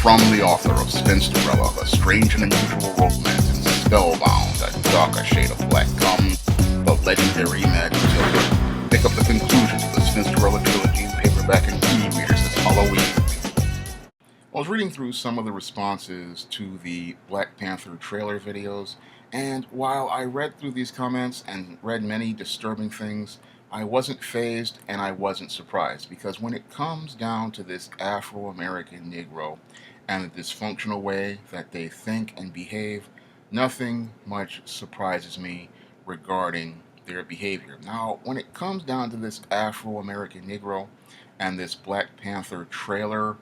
From the author of Spinsterella, a strange and unusual romance, and Spellbound, a darker shade of black, comes the legendary Magic Joker. Pick up the conclusion of the Spinsterella trilogy in paperback and e-readers this Halloween. I was reading through some of the responses to the Black Panther trailer videos, and while I read through these comments and read many disturbing things, I wasn't fazed and I wasn't surprised, because when it comes down to this Afro-American Negro and the dysfunctional way that they think and behave, nothing much surprises me regarding their behavior. Now, when it comes down to this Afro-American Negro and this Black Panther trailer,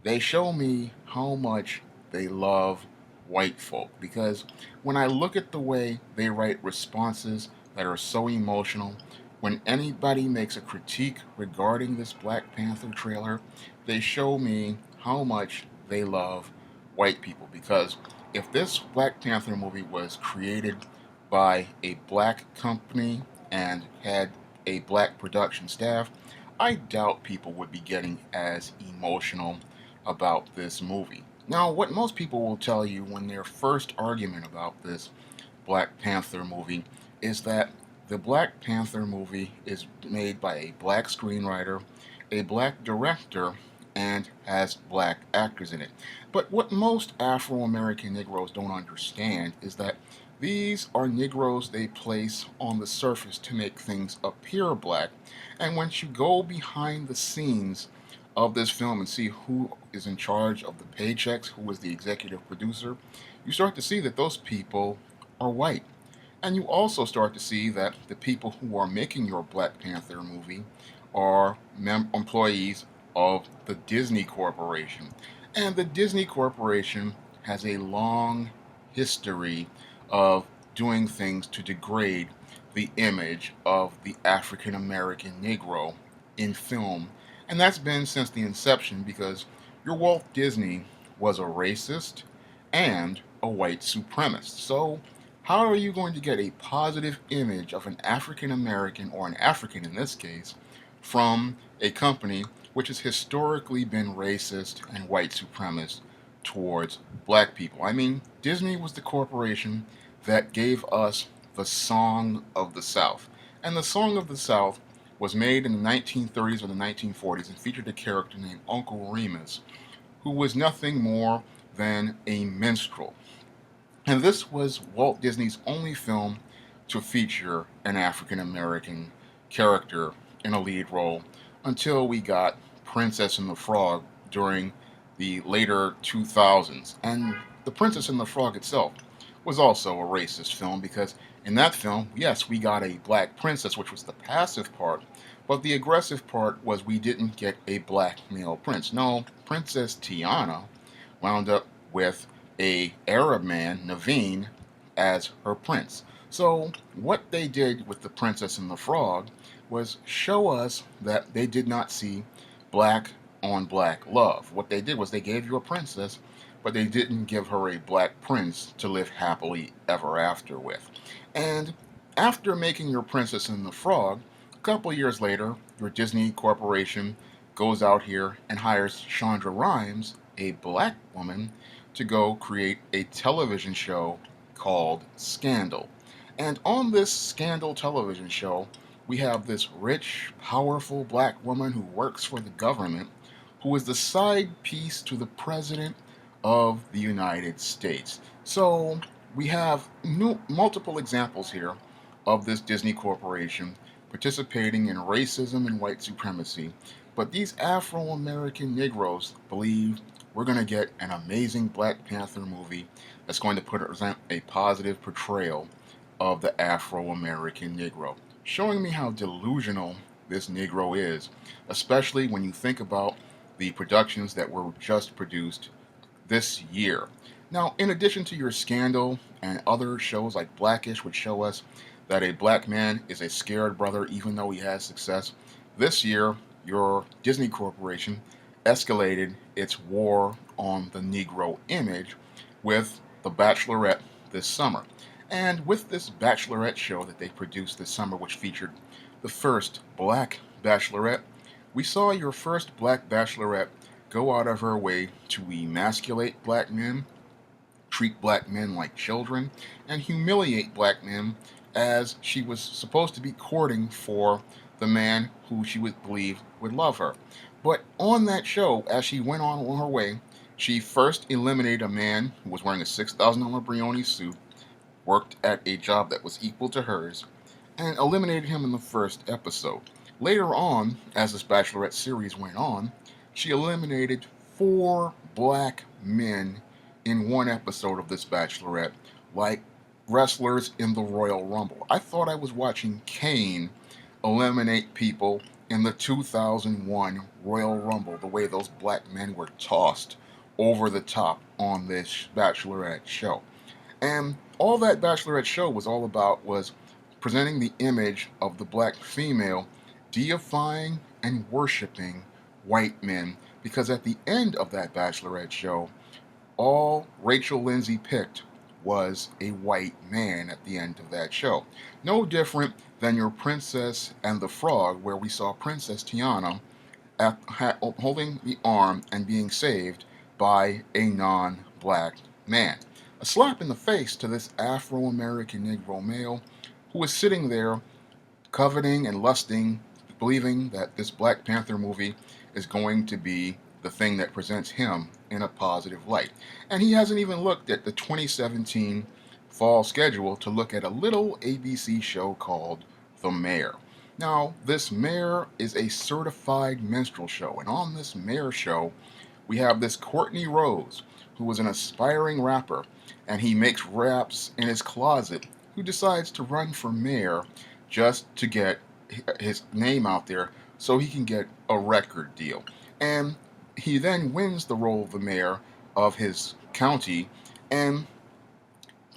they show me how much they love white folk, because when I look at the way they write responses that are so emotional, when anybody makes a critique regarding this Black Panther trailer, they show me how much they love white people. Because if this Black Panther movie was created by a black company and had a black production staff, I doubt people would be getting as emotional about this movie. Now, what most people will tell you when their first argument about this Black Panther movie is that the Black Panther movie is made by a black screenwriter, a black director, and has black actors in it. But what most Afro American Negroes don't understand is that these are Negroes they place on the surface to make things appear black. And once you go behind the scenes of this film and see who is in charge of the paychecks, who is the executive producer, you start to see that those people are white. And you also start to see that the people who are making your Black Panther movie are employees of the Disney Corporation. And the Disney Corporation has a long history of doing things to degrade the image of the African American Negro in film. And that's been since the inception, because your Walt Disney was a racist and a white supremacist. So how are you going to get a positive image of an African American, or an African in this case, from a company which has historically been racist and white supremacist towards black people? I mean, Disney was the corporation that gave us the Song of the South. And the Song of the South was made in the 1930s or the 1940s and featured a character named Uncle Remus, who was nothing more than a minstrel. And this was Walt Disney's only film to feature an African American character in a lead role, until we got Princess and the Frog during the later 2000s. And The Princess and the Frog itself was also a racist film, because in that film, yes, we got a black princess, which was the passive part, but the aggressive part was we didn't get a black male prince. No, Princess Tiana wound up with a Arab man, Naveen, as her prince. So what they did with The Princess and the Frog was show us that they did not see black on black love. What they did was they gave you a princess, but they didn't give her a black prince to live happily ever after with. And after making your Princess and the Frog, a couple years later, your Disney Corporation goes out here and hires Shonda Rhimes, a black woman, to go create a television show called Scandal. And on this Scandal television show, we have this rich, powerful black woman who works for the government, who is the side piece to the president of the United States. So we have multiple examples here of this Disney Corporation participating in racism and white supremacy. But these Afro American Negroes believe we're going to get an amazing Black Panther movie that's going to present a positive portrayal of the Afro American Negro, showing me how delusional this Negro is, especially when you think about the productions that were just produced this year. Now, in addition to your Scandal and other shows like Blackish, which show us that a black man is a scared brother even though he has success, this year your Disney Corporation escalated its war on the Negro image with The Bachelorette this summer. And with this Bachelorette show that they produced this summer, which featured the first black Bachelorette, we saw your first black Bachelorette go out of her way to emasculate black men, treat black men like children, and humiliate black men as she was supposed to be courting for the man who she would believe would love her. But on that show, as she went on her way, she first eliminated a man who was wearing a $6,000 Brioni suit, worked at a job that was equal to hers, and eliminated him in the first episode. Later on, as this Bachelorette series went on, she eliminated four black men in one episode of this Bachelorette, like wrestlers in the Royal Rumble. I thought I was watching Kane eliminate people in the 2001 Royal Rumble, the way those black men were tossed over the top on this Bachelorette show. And all that Bachelorette show was all about was presenting the image of the black female deifying and worshiping white men. Because at the end of that Bachelorette show, all Rachel Lindsay picked was a white man at the end of that show. No different than your Princess and the Frog, where we saw Princess Tiana holding the arm and being saved by a non black man. A slap in the face to this Afro American Negro male who was sitting there coveting and lusting, believing that this Black Panther movie is going to be the thing that presents him in a positive light. And he hasn't even looked at the 2017 fall schedule to look at a little ABC show called The Mayor. Now, this Mayor is a certified minstrel show, and on this Mayor show, we have this Courtney Rose, who is an aspiring rapper, and he makes raps in his closet, who decides to run for mayor just to get his name out there so he can get a record deal. And he then wins the role of the mayor of his county, and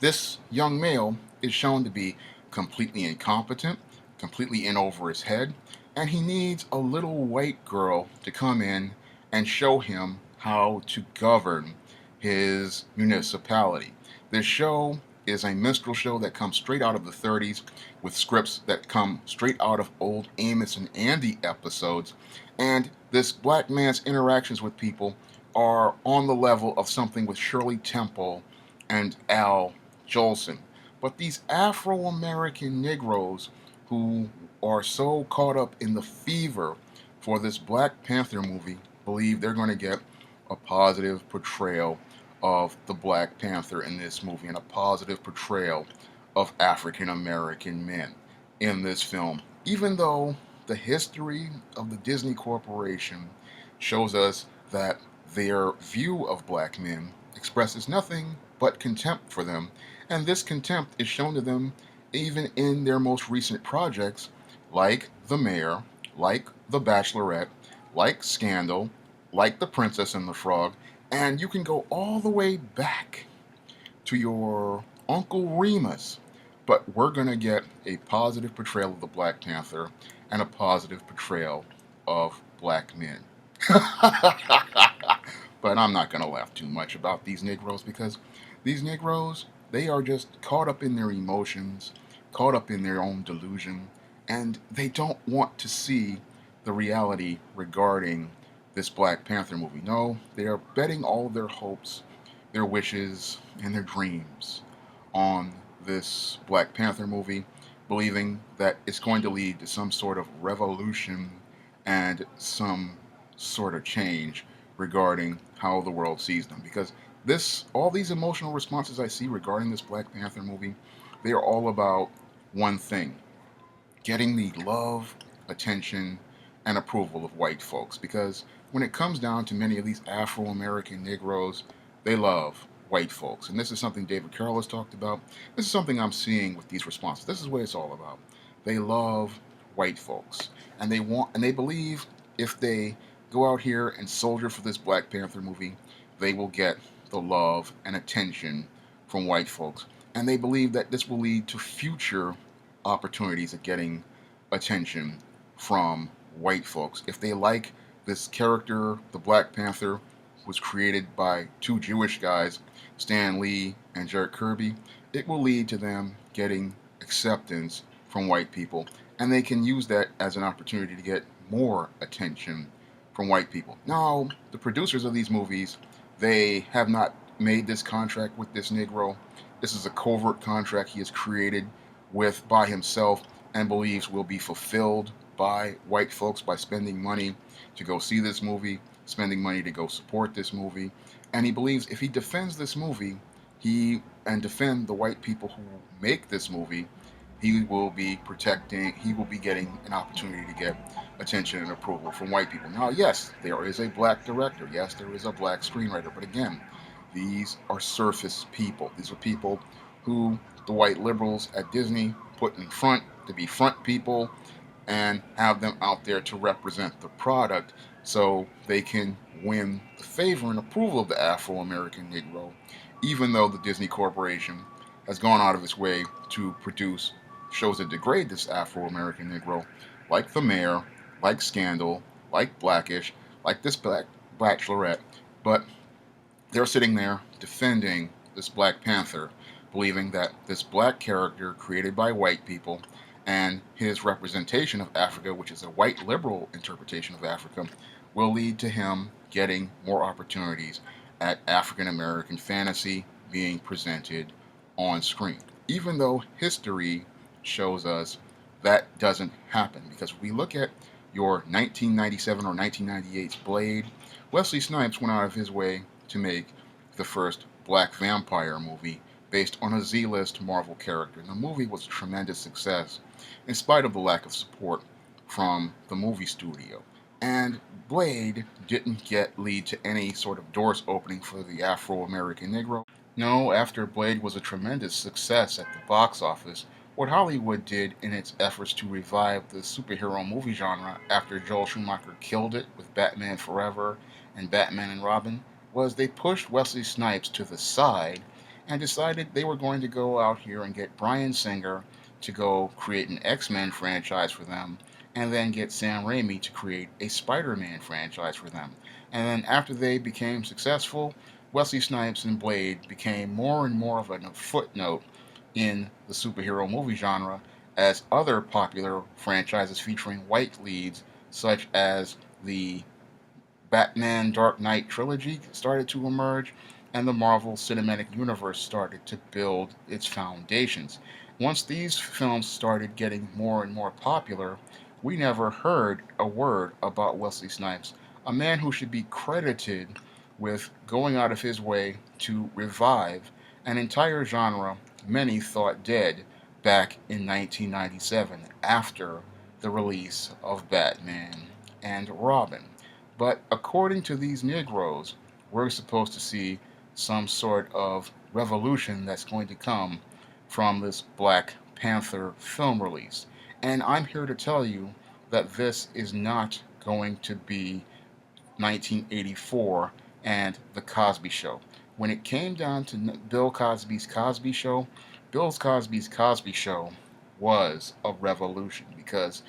this young male is shown to be completely incompetent, completely in over his head, and he needs a little white girl to come in and show him how to govern his municipality. This show is a minstrel show that comes straight out of the 30s with scripts that come straight out of old Amos and Andy episodes. And this black man's interactions with people are on the level of something with Shirley Temple and Al Jolson. But these Afro American Negroes who are so caught up in the fever for this Black Panther movie believe they're going to get a positive portrayal of the Black Panther in this movie and a positive portrayal of African American men in this film, even though the history of the Disney Corporation shows us that their view of black men expresses nothing but contempt for them, and this contempt is shown to them even in their most recent projects like The Mayor, like The Bachelorette, like Scandal, like The Princess and the Frog, and you can go all the way back to your Uncle Remus, but we're going to get a positive portrayal of the Black Panther and a positive portrayal of black men. But I'm not going to laugh too much about these Negroes because these Negroes, they are just caught up in their emotions, caught up in their own delusion, and they don't want to see the reality regarding this Black Panther movie. No, they are betting all their hopes, their wishes, and their dreams on this Black Panther movie, believing that it's going to lead to some sort of revolution and some sort of change regarding how the world sees them. Because all these emotional responses I see regarding this Black Panther movie, they are all about one thing: getting the love, attention, and approval of white folks. Because when it comes down to many of these Afro American Negroes, they love white folks. And this is something David Carroll has talked about. This is something I'm seeing with these responses. This is what it's all about. They love white folks. And they believe if they go out here and soldier for this Black Panther movie, they will get the love and attention from white folks. And they believe that this will lead to future opportunities of getting attention from white folks. If they like this character, the Black Panther, was created by two Jewish guys, Stan Lee and Jack Kirby, it will lead to them getting acceptance from white people. And they can use that as an opportunity to get more attention from white people. Now, the producers of these movies, they have not made this contract with this Negro. This is a covert contract he has created with by himself and believes will be fulfilled by white folks by spending money to go see this movie, spending money to go support this movie. And he believes if he defends this movie, he and defend the white people who make this movie, he will be getting an opportunity to get attention and approval from white people. Now, yes, there is a black director. Yes, there is a black screenwriter. But again, these are surface people. These are people who the white liberals at Disney put in front to be front people and have them out there to represent the product so they can win the favor and approval of the Afro American Negro, even though the Disney Corporation has gone out of its way to produce shows that degrade this Afro American Negro, like The Mayor, like Scandal, like Blackish, like this Bachelorette. But they're sitting there defending this Black Panther, believing that this black character created by white people and his representation of Africa, which is a white liberal interpretation of Africa, will lead to him getting more opportunities at African American fantasy being presented on screen. Even though history shows us that doesn't happen, because if we look at your 1997 or 1998's Blade, Wesley Snipes went out of his way to make the first black vampire movie based on a Z-list Marvel character. And the movie was a tremendous success in spite of the lack of support from the movie studio. And Blade didn't get lead to any sort of doors opening for the Afro-American Negro. No, after Blade was a tremendous success at the box office, what Hollywood did in its efforts to revive the superhero movie genre after Joel Schumacher killed it with Batman Forever and Batman and Robin was they pushed Wesley Snipes to the side and decided they were going to go out here and get Bryan Singer to go create an X-Men franchise for them, and then get Sam Raimi to create a Spider-Man franchise for them. And then after they became successful, Wesley Snipes and Blade became more and more of a footnote in the superhero movie genre as other popular franchises featuring white leads, such as the Batman Dark Knight trilogy, started to emerge, and the Marvel Cinematic Universe started to build its foundations. Once these films started getting more and more popular, we never heard a word about Wesley Snipes, a man who should be credited with going out of his way to revive an entire genre many thought dead back in 1997 after the release of Batman and Robin. But according to these Negroes, we're supposed to see some sort of revolution that's going to come from this Black Panther film release. And I'm here to tell you that this is not going to be 1984 and The Cosby Show. When it came down to Bill Cosby's Cosby Show, Bill Cosby's Cosby Show was a revolution because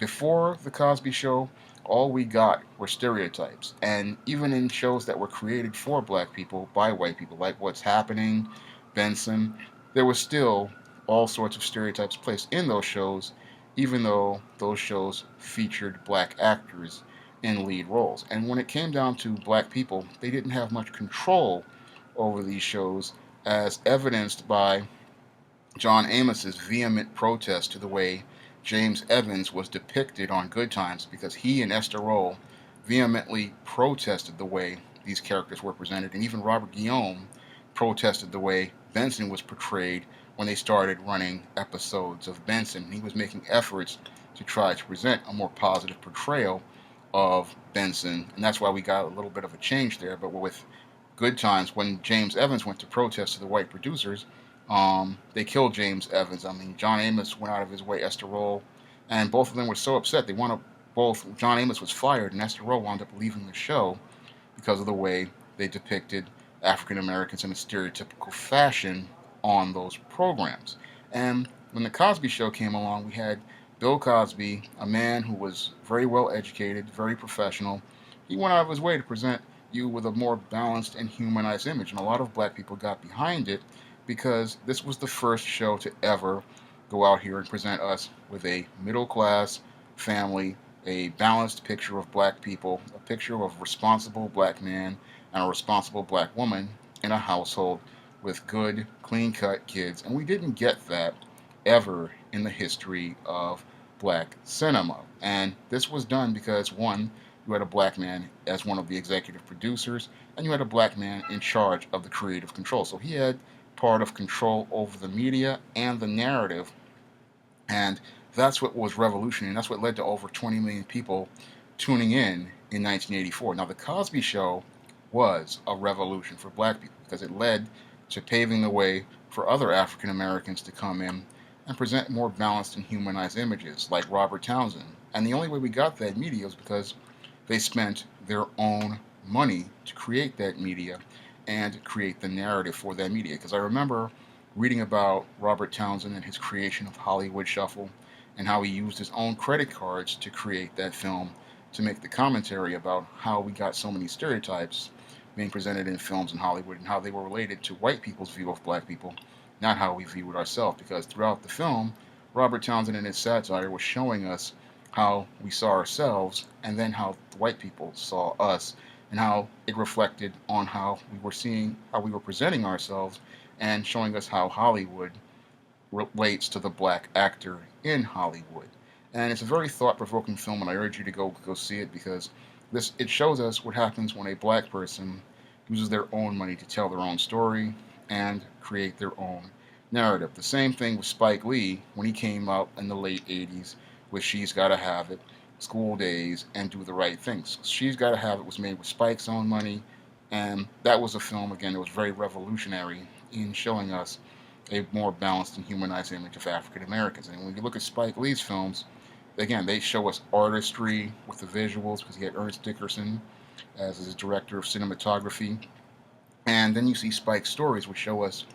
before The Cosby Show, all we got were stereotypes. And even in shows that were created for black people by white people, like What's Happening, Benson, there was still all sorts of stereotypes placed in those shows, even though those shows featured black actors in lead roles. And when it came down to black people, they didn't have much control over these shows, as evidenced by John Amos's vehement protest to the way James Evans was depicted on Good Times, because he and Esther Rolle vehemently protested the way these characters were presented, and even Robert Guillaume protested the way Benson was portrayed when they started running episodes of Benson. He was making efforts to try to present a more positive portrayal of Benson, and that's why we got a little bit of a change there. But with Good Times, when James Evans went to protest to the white producers, they killed James Evans. I mean, John Amos went out of his way, Esther Rolle, and both of them were so upset they wound up both. John Amos was fired, and Esther Rolle wound up leaving the show because of the way they depicted African Americans in a stereotypical fashion on those programs. And when the Cosby Show came along, we had Bill Cosby, a man who was very well educated, very professional. He went out of his way to present you with a more balanced and humanized image, and a lot of black people got behind it because this was the first show to ever go out here and present us with a middle class family a balanced picture of black people, a picture of a responsible black man and a responsible black woman in a household with good, clean cut kids. And we didn't get that ever in the history of black cinema. And this was done because, one, you had a black man as one of the executive producers, and you had a black man in charge of the creative control. So he had part of control over the media and the narrative, and that's what was revolutionary. And that's what led to over 20 million people tuning in 1984. Now, The Cosby Show was a revolution for black people because it led to paving the way for other African Americans to come in and present more balanced and humanized images, like Robert Townsend. And the only way we got that media was because they spent their own money to create that media and create the narrative for that media. Because I remember reading about Robert Townsend and his creation of Hollywood Shuffle and how he used his own credit cards to create that film to make the commentary about how we got so many stereotypes being presented in films in Hollywood and how they were related to white people's view of black people, not how we viewed ourselves. Because throughout the film, Robert Townsend in his satire was showing us how we saw ourselves and then how the white people saw us and how it reflected on how we were seeing, how we were presenting ourselves and showing us how Hollywood relates to the black actor in Hollywood. And it's a very thought-provoking film, and I urge you to go see it because it shows us what happens when a black person uses their own money to tell their own story and create their own narrative. The same thing with Spike Lee when he came out in the late 80s with She's Gotta Have It, School Days, and Do the Right Things. She's Gotta Have It was made with Spike's own money, and that was a film, again, that was very revolutionary in showing us a more balanced and humanized image of African Americans. And when you look at Spike Lee's films, again, they show us artistry with the visuals because he had Ernest Dickerson as his director of cinematography. And then you see Spike's stories, which show us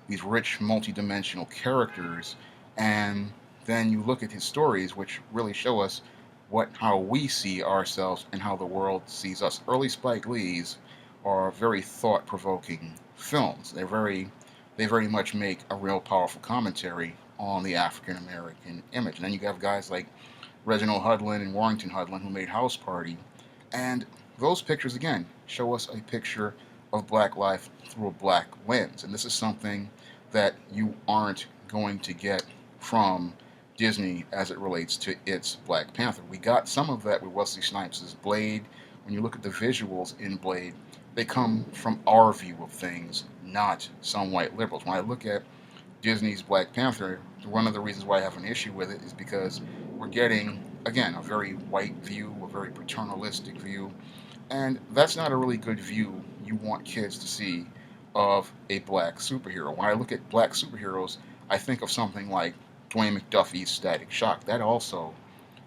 these rich, multi-dimensional characters. And then you look at his stories, which really show us how we see ourselves and how the world sees us. Early Spike Lee's are very thought-provoking films. They very much make a real powerful commentary on the African American image. And then you have guys like Reginald Hudlin and Warrington Hudlin who made House Party. And those pictures, again, show us a picture of black life through a black lens. And this is something that you aren't going to get from Disney as it relates to its Black Panther. We got some of that with Wesley Snipes' Blade. When you look at the visuals in Blade, they come from our view of things, not some white liberals. When I look at Disney's Black Panther, one of the reasons why I have an issue with it is because we're getting, again, a very white view, a very paternalistic view, and that's not a really good view you want kids to see of a black superhero. When I look at black superheroes, I think of something like Dwayne McDuffie's Static Shock. That also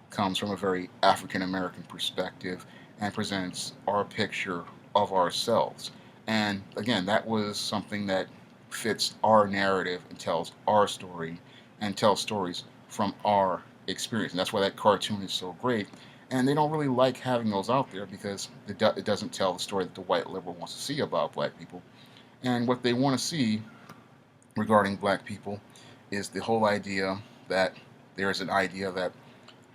comes from a very African American perspective and presents our picture of ourselves. And again, that was something that fits our narrative and tells our story and tells stories from our experience. And that's why that cartoon is so great. And they don't really like having those out there because it doesn't tell the story that the white liberal wants to see about black people. And what they want to see regarding black people is the whole idea that there's an idea that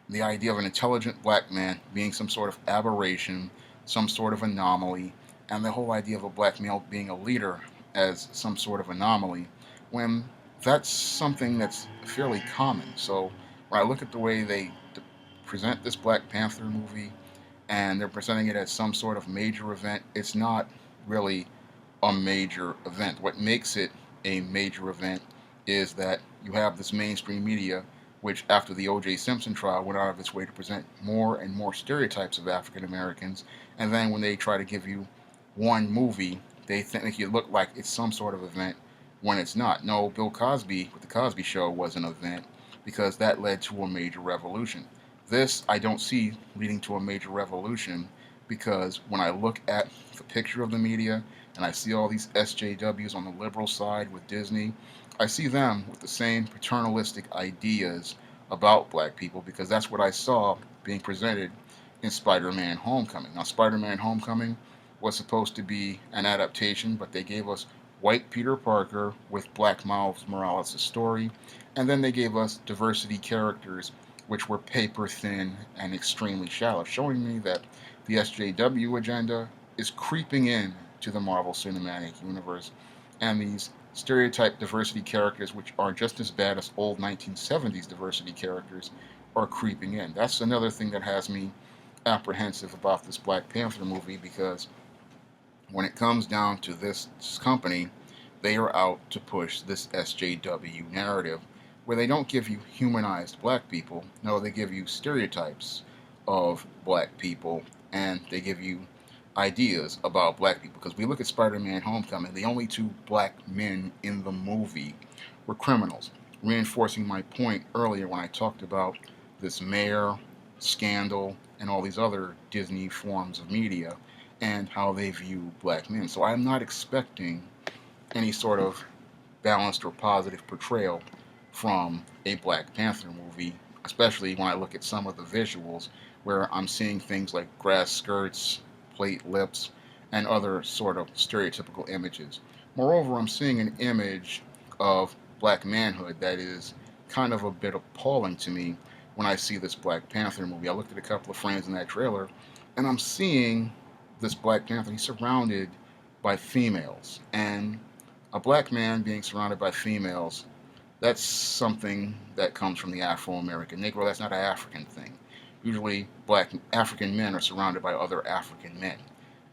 the idea of an intelligent black man being some sort of aberration, some sort of anomaly, and the whole idea of a black male being a leader as some sort of anomaly, when that's something that's fairly common. So when I look at the way they present this Black Panther movie and they're presenting it as some sort of major event, it's not really a major event. What makes it a major event is that you have this mainstream media which, after the O.J. Simpson trial, went out of its way to present more and more stereotypes of African Americans. And then when they try to give you one movie, they think you look like it's some sort of event when it's not. No, Bill Cosby with The Cosby Show was an event because that led to a major revolution. This I don't see leading to a major revolution because when I look at the picture of the media and I see all these SJWs on the liberal side with Disney, I see them with the same paternalistic ideas about black people because that's what I saw being presented in Spider-Man Homecoming. Now, Spider-Man Homecoming was supposed to be an adaptation, but they gave us white Peter Parker with black Miles Morales' story, and then they gave us diversity characters which were paper thin and extremely shallow, showing me that the SJW agenda is creeping in to the Marvel Cinematic Universe, and these stereotype diversity characters, which are just as bad as old 1970s diversity characters, are creeping in. That's another thing that has me apprehensive about this Black Panther movie, because when it comes down to this company, they are out to push this SJW narrative where they don't give you humanized black people. No, they give you stereotypes of black people, and they give you ideas about black people. Because we look at Spider-Man Homecoming, the only two black men in the movie were criminals, reinforcing my point earlier when I talked about this mayor scandal and all these other Disney forms of media and how they view black men. So I'm not expecting any sort of balanced or positive portrayal from a Black Panther movie, especially when I look at some of the visuals where I'm seeing things like grass skirts, plate lips, and other sort of stereotypical images. Moreover, I'm seeing an image of black manhood that is kind of a bit appalling to me when I see this Black Panther movie. I looked at a couple of frames in that trailer, and I'm seeing this Black Panther. He's surrounded by females, and a black man being surrounded by females, that's something that comes from the Afro American Negro. That's not an African thing. Usually, black African men are surrounded by other African men.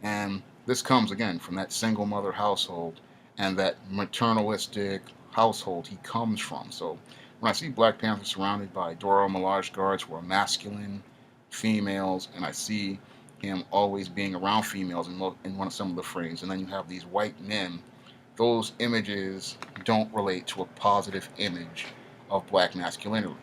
And this comes again from that single mother household and that maternalistic household he comes from. So when I see Black Panther surrounded by Dora Milaje guards who are masculine females, and I see him always being around females in one of some of the frames, and then you have these white men, those images don't relate to a positive image of black masculinity.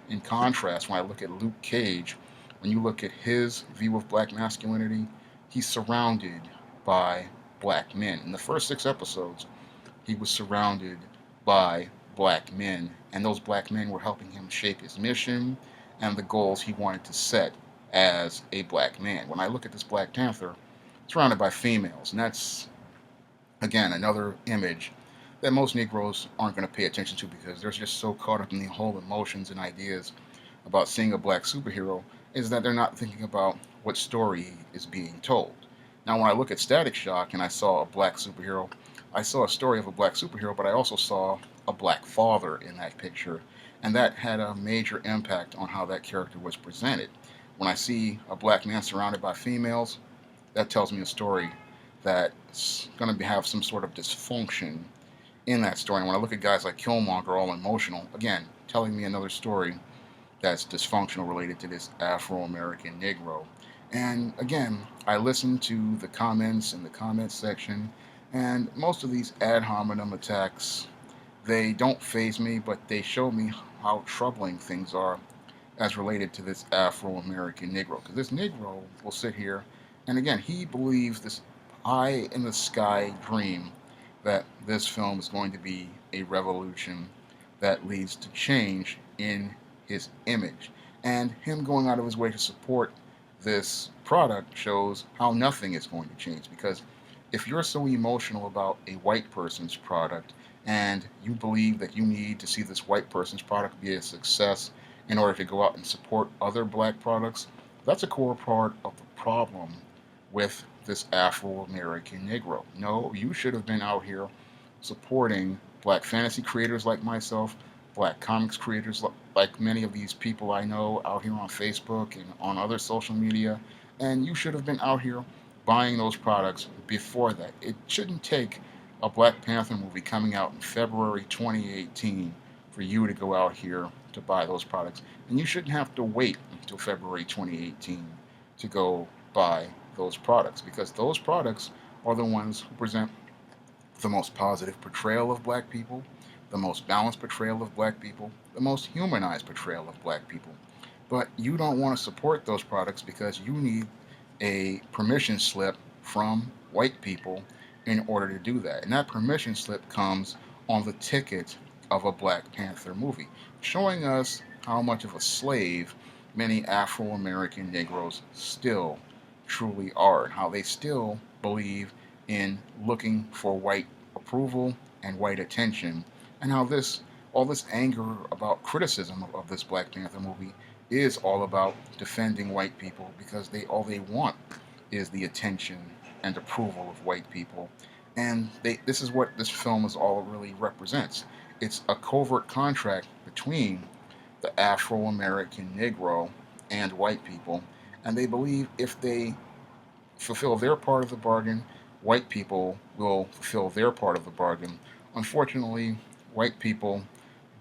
In contrast, when I look at Luke Cage, when you look at his view of black masculinity, he's surrounded by black men. In the first 6 episodes, he was surrounded by black men, and those black men were helping him shape his mission and the goals he wanted to set as a black man. When I look at this Black Panther, surrounded by females, and that's again another image that most Negroes aren't going to pay attention to because they're just so caught up in the whole emotions and ideas about seeing a black superhero, is that they're not thinking about what story is being told. Now, when I look at Static Shock and I saw a black superhero, I saw a story of a black superhero, but I also saw a black father in that picture, and that had a major impact on how that character was presented. When I see a black man surrounded by females, that tells me a story that's going to have some sort of dysfunction in that story. And when I look at guys like Killmonger, all emotional, again, telling me another story that's dysfunctional related to this Afro American Negro. And again, I listen to the comments in the comments section, and most of these ad hominem attacks, they don't faze me, but they show me how troubling things are as related to this Afro American Negro. Because this Negro will sit here, and again, he believes this high in the sky dream that this film is going to be a revolution that leads to change in his image. And him going out of his way to support this product shows how nothing is going to change. Because if you're so emotional about a white person's product and you believe that you need to see this white person's product be a success in order to go out and support other black products, that's a core part of the problem with this Afro American Negro. No, you should have been out here supporting black fantasy creators like myself, black comics creators like many of these people I know out here on Facebook and on other social media, and you should have been out here buying those products before that. It shouldn't take a Black Panther movie coming out in February 2018 for you to go out here to buy those products. And you shouldn't have to wait until February 2018 to go buy those products, because those products are the ones who present the most positive portrayal of black people, the most balanced portrayal of black people, the most humanized portrayal of black people. But you don't want to support those products because you need a permission slip from white people in order to do that. And that permission slip comes on the ticket of a Black Panther movie, showing us how much of a slave many Afro American Negroes still truly are, and how they still believe in looking for white approval and white attention, and how all this anger about criticism of this Black Panther movie is all about defending white people because all they want is the attention and approval of white people. And this is what this film is all really represents. It's a covert contract between the Afro American Negro and white people. And they believe if they fulfill their part of the bargain, white people will fulfill their part of the bargain. Unfortunately, white people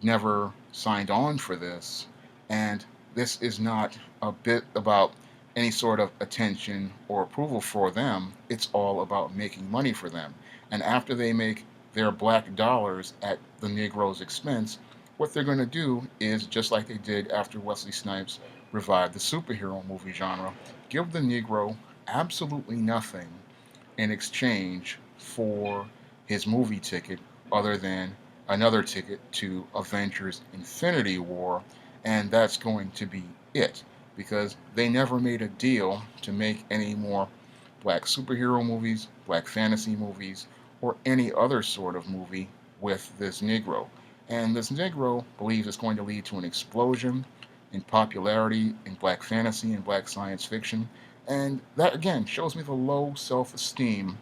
never signed on for this, and this is not a bit about any sort of attention or approval for them. It's all about making money for them. And after they make their black dollars at the Negro's expense, what they're going to do is just like they did after Wesley Snipes revived the superhero movie genre, give the Negro absolutely nothing in exchange for his movie ticket other than another ticket to Avengers Infinity War, and that's going to be it because they never made a deal to make any more black superhero movies, black fantasy movies, or any other sort of movie with this Negro. And this Negro believes it's going to lead to an explosion in popularity in black fantasy and black science fiction. And that again shows me the low self esteem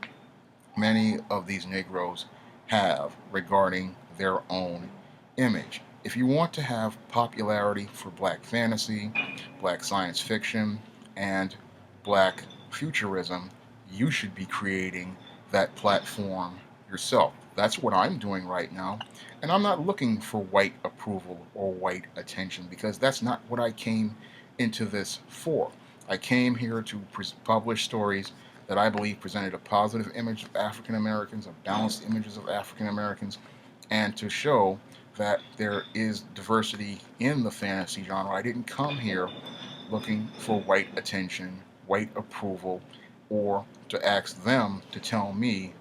many of these Negroes have regarding their own image. If you want to have popularity for black fantasy, black science fiction, and black futurism, you should be creating that platform yourself. That's what I'm doing right now. And I'm not looking for white approval or white attention because that's not what I came into this for. I came here to publish stories that I believe presented a positive image of African Americans, a balanced images of African Americans, and to show that there is diversity in the fantasy genre. I didn't come here looking for white attention, white approval, or to ask them to tell me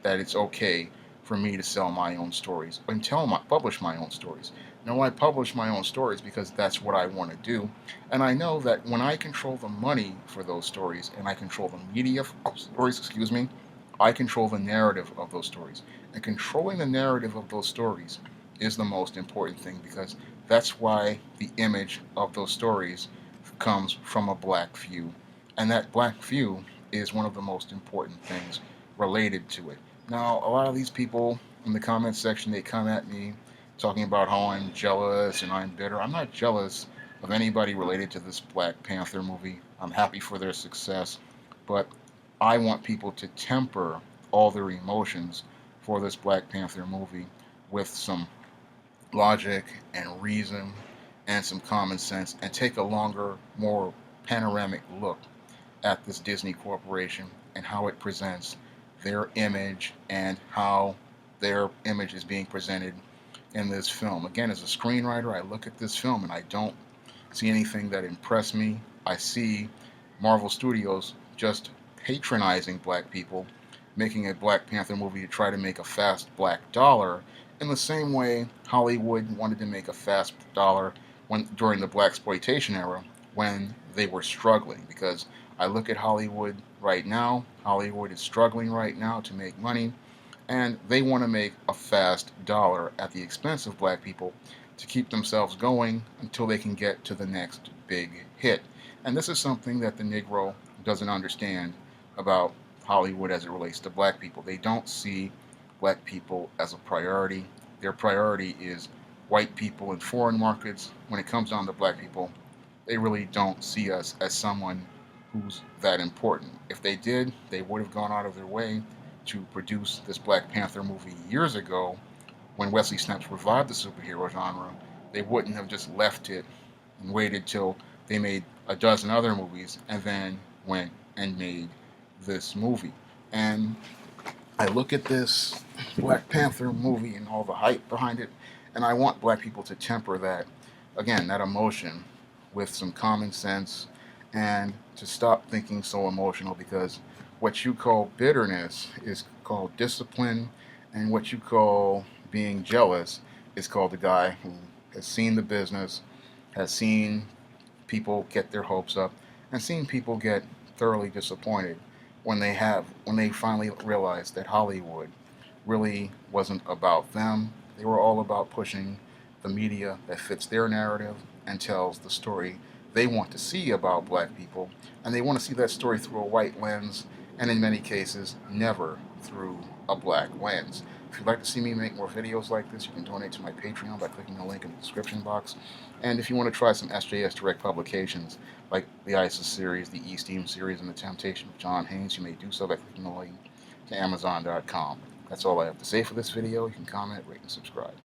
that it's okay for me to sell my own stories and publish my own stories. No, I publish my own stories because that's what I want to do. And I know that when I control the money for those stories and I control the media stories, I control the narrative of those stories. And controlling the narrative of those stories is the most important thing because that's why the image of those stories comes from a black view. And that black view is one of the most important things related to it. Now, a lot of these people in the comments section, they come at me talking about how I'm jealous and I'm bitter. I'm not jealous of anybody related to this Black Panther movie. I'm happy for their success, but I want people to temper all their emotions for this Black Panther movie with some logic and reason and some common sense and take a longer, more panoramic look at this Disney Corporation and how it presents their image and how their image is being presented in this film. Again, as a screenwriter, I look at this film and I don't see anything that impressed me. I see Marvel Studios just patronizing black people, making a Black Panther movie to try to make a fast black dollar in the same way Hollywood wanted to make a fast dollar during the black exploitation era when they were struggling. Because I look at Hollywood right now, Hollywood is struggling right now to make money, and they want to make a fast dollar at the expense of black people to keep themselves going until they can get to the next big hit. And this is something that the Negro doesn't understand about Hollywood as it relates to black people. They don't see black people as a priority. Their priority is white people in foreign markets. When it comes down to black people, they really don't see us as someone who's that important. If they did, they would have gone out of their way to produce this Black Panther movie years ago when Wesley Snipes revived the superhero genre. They wouldn't have just left it and waited till they made a dozen other movies and then went and made this movie. And I look at this Black Panther movie and all the hype behind it, and I want black people to temper that, again, that emotion with some common sense and to stop thinking so emotional because what you call bitterness is called discipline, and what you call being jealous is called the guy who has seen the business, has seen people get their hopes up, and seen people get thoroughly disappointed when they finally realized that Hollywood really wasn't about them. They were all about pushing the media that fits their narrative and tells the story they want to see about black people, and they want to see that story through a white lens, and in many cases, never through a black lens. If you'd like to see me make more videos like this, you can donate to my Patreon by clicking the link in the description box. And if you want to try some SJS Direct publications, like the ISIS series, the East Eve series, and the Temptation of John Haynes, you may do so by clicking the link to Amazon.com. That's all I have to say for this video. You can comment, rate, and subscribe.